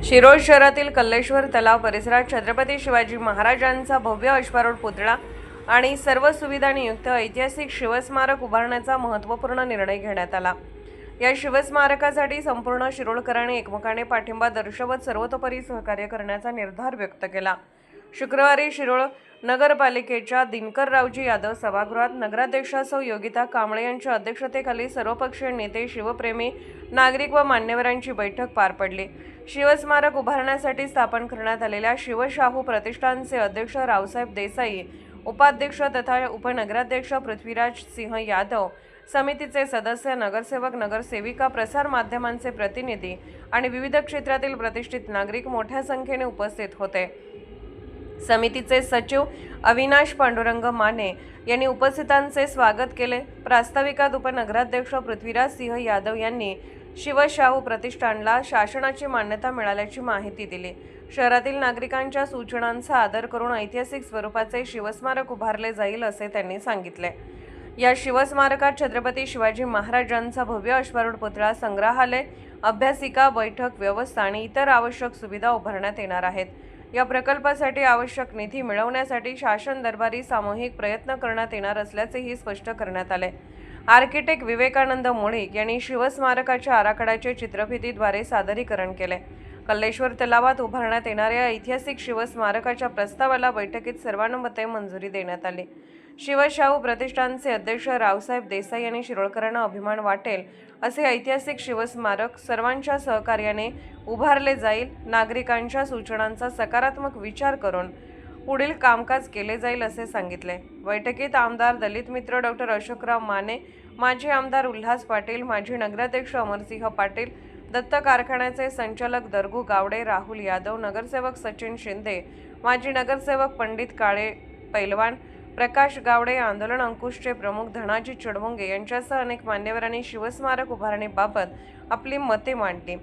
शिरोळ शहरातील कल्लेश्वर तलाव परिसरात छत्रपती शिवाजी महाराजांचा भव्य अश्वारूढ पुतळा आणि सर्व सुविधांनी युक्त ऐतिहासिक शिवस्मारक उभारण्याचा महत्त्वपूर्ण निर्णय घेण्यात आला। या शिवस्मारकासाठी संपूर्ण शिरोळकरांनी एकमुखाने पाठिंबा दर्शवत सर्वतोपरी सहकार्य करण्याचा निर्धार व्यक्त केला। शुक्रवारी शिरोळ नगरपालिकेच्या दिनकररावजी यादव सभागृहात नगराध्यक्षा सौ योगिता कांबळे यांच्या अध्यक्षतेखाली सर्वपक्षीय नेते, शिवप्रेमी नागरिक व मान्यवरांची बैठक पार पडली। शिवस्मारक उभारण्यासाठी स्थापन करण्यात आलेल्या शिवशाहू प्रतिष्ठानचे अध्यक्ष रावसाहेब देसाई, उपाध्यक्ष तथा उपनगराध्यक्ष पृथ्वीराज सिंह यादव, समितीचे सदस्य, नगरसेवक, नगरसेविका, प्रसार माध्यमांचे प्रतिनिधी आणि विविध क्षेत्रातील प्रतिष्ठित नागरिक मोठ्या संख्येने उपस्थित होते। समितीचे सचिव अविनाश पांडुरंग माने यांनी उपस्थितांचे स्वागत केले। प्रास्ताविकात उपनगराध्यक्ष पृथ्वीराज सिंह यादव यांनी शिवशाहू प्रतिष्ठानला शासनाची मान्यता मिळाल्याची माहिती दिली। शहरातील नागरिकांच्या सूचनांचा आदर करून ऐतिहासिक स्वरूपाचे शिवस्मारक उभारले जाईल असे त्यांनी सांगितले। या शिवस्मारकात छत्रपती शिवाजी महाराजांचा भव्य अश्वारूढ पुतळा, संग्रहालय, अभ्यासिका, बैठक व्यवस्था आणि इतर आवश्यक सुविधा उभारण्यात येणार आहेत। या प्रकल्पासाठी आवश्यक निधी मिळवण्यासाठी शासन दरबारी सामूहिक प्रयत्न करण्यात येणार असल्याचेही स्पष्ट करण्यात आले। आर्किटेक्ट विवेकानंद मुळीक यांनी शिवस्मारकाच्या आराखड्याचे चित्रफितीद्वारे सादरीकरण केले। कल्लेश्वर तलावात उभारण्यात येणाऱ्या ऐतिहासिक शिवस्मारकाच्या प्रस्तावाला बैठकीत सर्वानुमते मंजुरी देण्यात आली। शिवशाहू प्रतिष्ठानचे अध्यक्ष रावसाहेब देसाई यांनी शिरोळकरांना अभिमान वाटेल असे ऐतिहासिक शिवस्मारक सर्वांच्या सहकार्याने उभारले जाईल। नागरिकांच्या सूचनांचा सकारात्मक विचार करून पुढील कामकाज केले जाईल असे सांगितले। बैठकीत आमदार दलित मित्र डॉक्टर अशोकराव माने, माजी आमदार उल्हास पाटील, माजी नगराध्यक्ष अमरसिंह पाटील, दत्त कारखान्याचे संचालक दरगू गावडे, राहुल यादव, नगरसेवक सचिन शिंदे, माजी नगरसेवक पंडित काळे पैलवान, प्रकाश गावडे, आंदोलन अंकुशचे प्रमुख धनाजी चडमुंगे यांच्यासह अनेक मान्यवरांनी शिवस्मारक उभारणीबाबत आपली मते मांडली।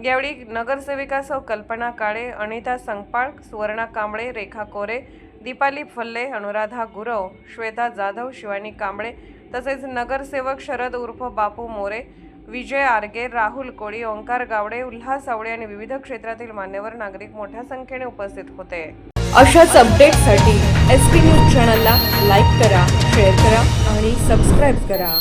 यावेळी नगरसेविका सौ कल्पना काळे, अनिता संगपाळ, सुवर्णा कांबळे, रेखा कोरे, दीपाली फल्ले, अनुराधा गुरव, श्वेता जाधव, शिवानी कांबळे तसेच नगरसेवक शरद उर्फ बापू मोरे, विजय आरगे, राहुल कोळी, ओंकार गावडे, उल्हास आवडे आणि विविध क्षेत्रातील मान्यवर नागरिक मोठ्या संख्येने उपस्थित होते। अशाच अपडेट्ससाठी SP न्यूज चॅनलला लाईक करा, शेअर करा आणि सबस्क्राईब करा।